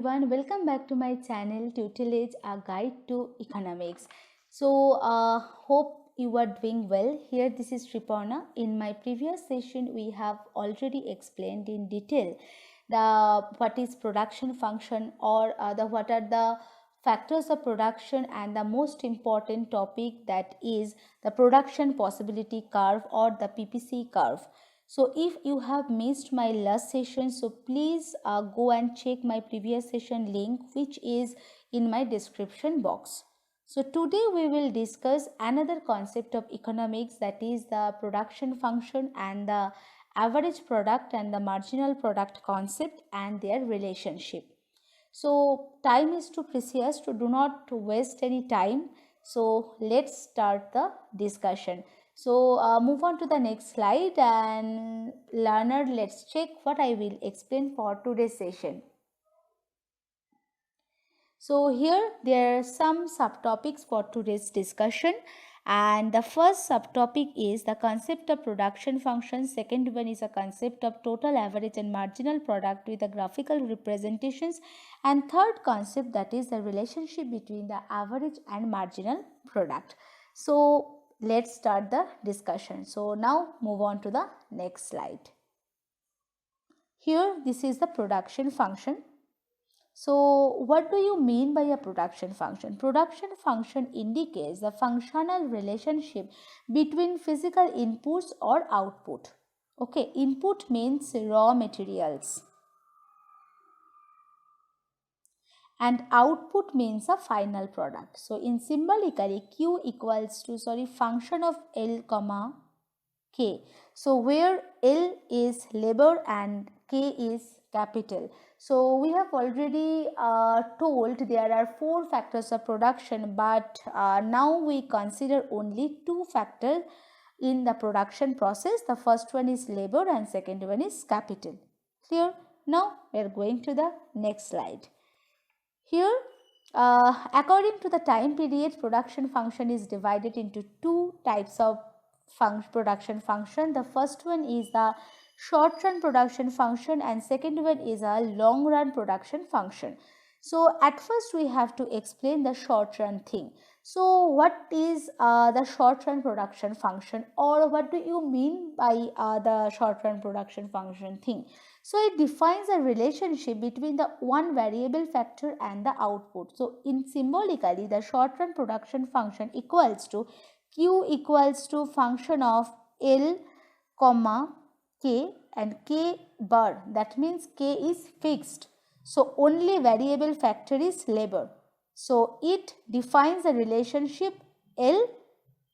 everyone, welcome back to my channel Tutelage, a guide to economics. Hope you are doing well. Here this is Sriparna. In my previous session we have already explained in detail what is production function, or what are the factors of production, and the most important topic, that is the production possibility curve or the PPC curve. So if you have missed my last session, so please go and check my previous session link, which is in my description box. So today we will discuss another concept of economics, that is the production function and the average product and the marginal product concept and their relationship. So time is too precious to do not waste any time. So let's start the discussion. So move on to the next slide, and learner, let's check what I will explain for today's session. So here there are some subtopics for today's discussion, and the first subtopic is the concept of production function. Second one is a concept of total, average and marginal product with the graphical representations, and third concept, that is the relationship between the average and marginal product. So let's start the discussion. So now move on to the next slide. Here this is the production function. So what do you mean by a production function? Production function indicates the functional relationship between physical inputs or output. Okay, input means raw materials, and output means a final product. So in symbolically, Q equals to function of L comma K. So where L is labor and K is capital. So we have already told there are 4 factors of production, but now we consider only 2 factors in the production process. The first one is labor and second one is capital. Clear? Now we are going to the next slide. Here, according to the time period, production function is divided into 2 types of production function. The first one is the short run production function, and second one is a long run production function. So at first we have to explain the short run thing. So what is the short run production function, or what do you mean by the short run production function thing? So it defines a relationship between the one variable factor and the output. So in symbolically, the short run production function equals to Q equals to function of L comma K, and K bar, that means K is fixed. So only variable factor is labor. So it defines a relationship L,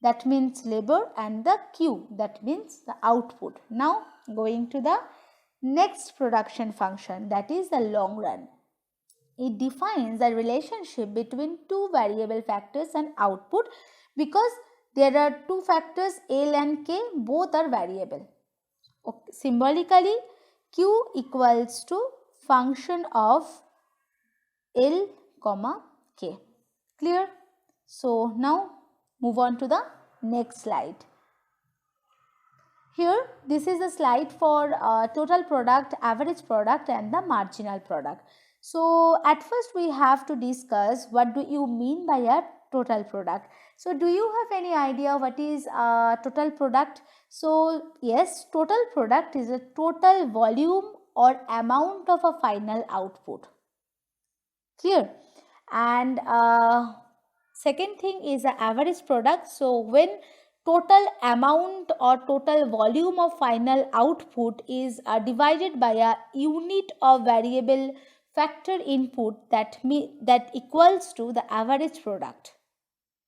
that means labor, and the Q, that means the output. Now going to the next production function, that is the long run. It defines a relationship between 2 variable factors and output, because there are 2 factors L and K, both are variable. Okay. Symbolically, Q equals to function of L comma K. Clear? So now move on to the next slide. Here this is a slide for total product, average product and the marginal product. So at first we have to discuss what do you mean by a total product. So do you have any idea what is total product? So yes, total product is a total volume or amount of a final output. Clear? And second thing is the average product. So when total amount or total volume of final output is divided by a unit of variable factor input, that equals to the average product.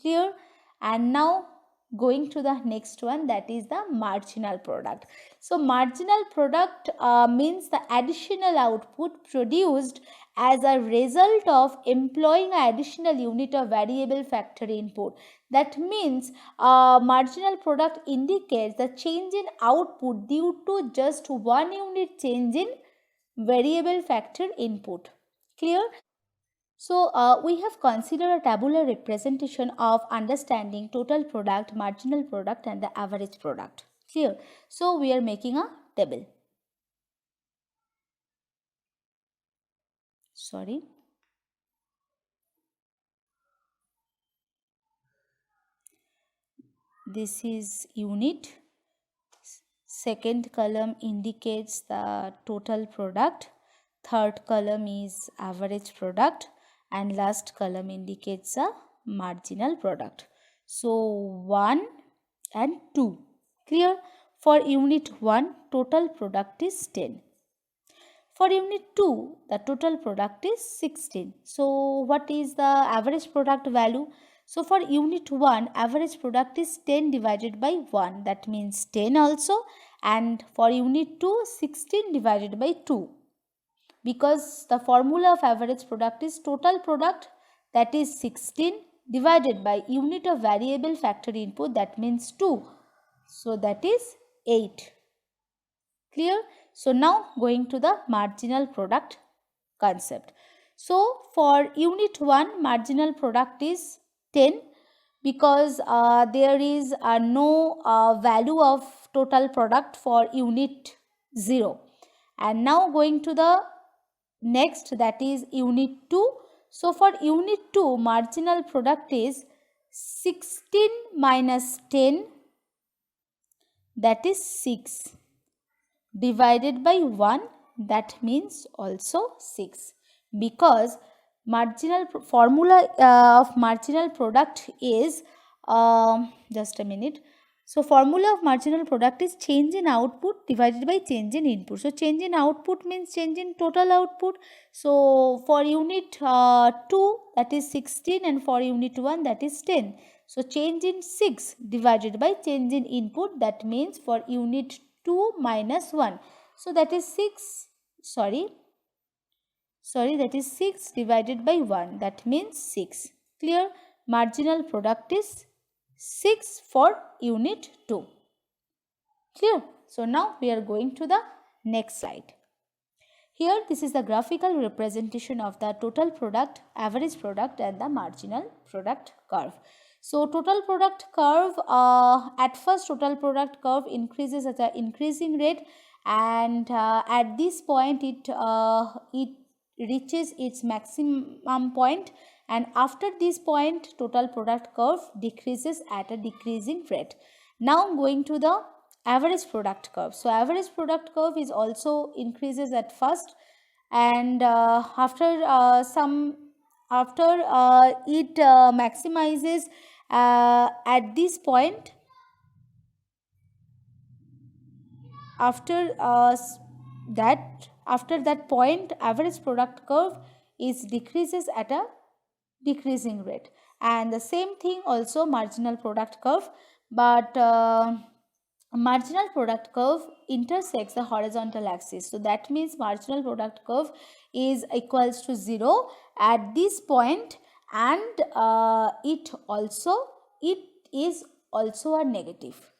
Clear? And now going to the next one, that is the marginal product. So marginal product means the additional output produced as a result of employing an additional unit of variable factor input. That means marginal product indicates the change in output due to just 1 unit change in variable factor input. Clear? So we have considered a tabular representation of understanding total product, marginal product and the average product. Clear? So we are making a table. sorry, this is unit. Second column indicates the total product, third column is average product, and last column indicates a marginal product. So 1 and 2. Clear? For unit 1, total product is 10. For unit 2, the total product is 16. So what is the average product value? So for unit 1, average product is 10 divided by 1. That means 10 also. And for unit 2, 16 divided by 2. Because the formula of average product is total product, that is 16 divided by unit of variable factor input, that means 2. So that is 8. Clear? So now going to the marginal product concept. So for unit 1, marginal product is 10 because there is no value of total product for unit 0. And now going to the next, that is unit 2. So for unit 2, marginal product is 16 minus 10, that is 6, divided by 1, that means also 6, because marginal formula of marginal product is just a minute. So formula of marginal product is change in output divided by change in input. So change in output means change in total output. So for unit 2, that is 16, and for unit 1, that is 10. So change in 6 divided by change in input, that means for unit 2 minus 1. So that is 6, that is 6 divided by 1, that means 6. Clear? Marginal product is 6 for unit 2. Clear? So now we are going to the next slide. Here this is the graphical representation of the total product, average product, and the marginal product curve. So total product curve, at first total product curve increases at an increasing rate, and at this point it reaches its maximum point, and after this point total product curve decreases at a decreasing rate. Now going to the average product curve. So average product curve is also increases at first, and after it maximizes at this point. After that point, average product curve is decreases at a decreasing rate, and the same thing also marginal product curve, but marginal product curve intersects the horizontal axis. So that means marginal product curve is equals to 0 at this point, and it is also a negative.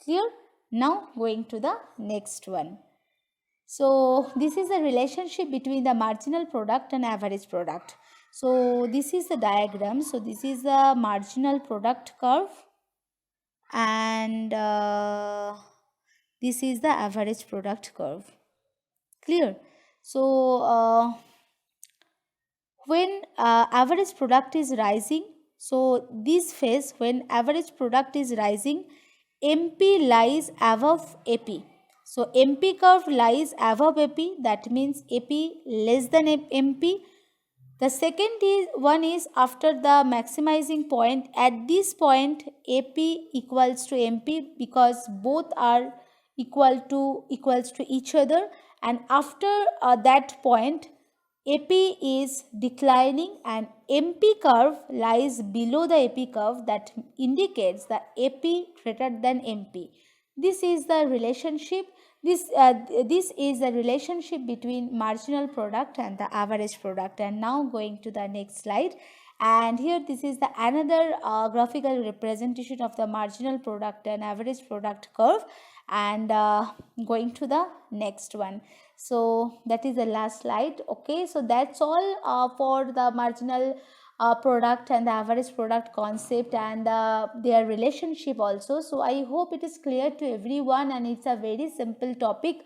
Clear? Now going to the next one. So this is the relationship between the marginal product and average product. So this is the diagram. So this is the marginal product curve, and this is the average product curve. Clear? So when average product is rising, so this phase when average product is rising, MP lies above AP. So MP curve lies above AP, that means AP less than MP. The second one is after the maximizing point. At this point AP equals to MP because both are equals to each other, and after that point AP is declining and MP curve lies below the AP curve, that indicates the AP greater than MP. This is the relationship. This is the relationship between marginal product and the average product. And now going to the next slide, and here this is the another graphical representation of the marginal product and average product curve, and going to the next one. So that is the last slide. Okay, so that's all for the marginal product and the average product concept and their relationship also. So I hope it is clear to everyone, and it's a very simple topic.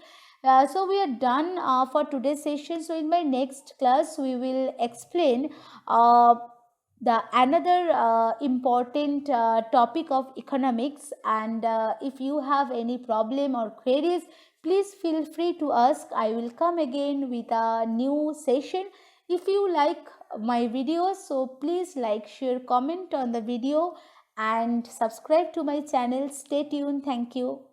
So we are done for today's session. So in my next class we will explain the another important topic of economics, and if you have any problem or queries, please feel free to ask. I will come again with a new session. If you like my videos, so please like, share, comment on the video and subscribe to my channel. Stay tuned. Thank you.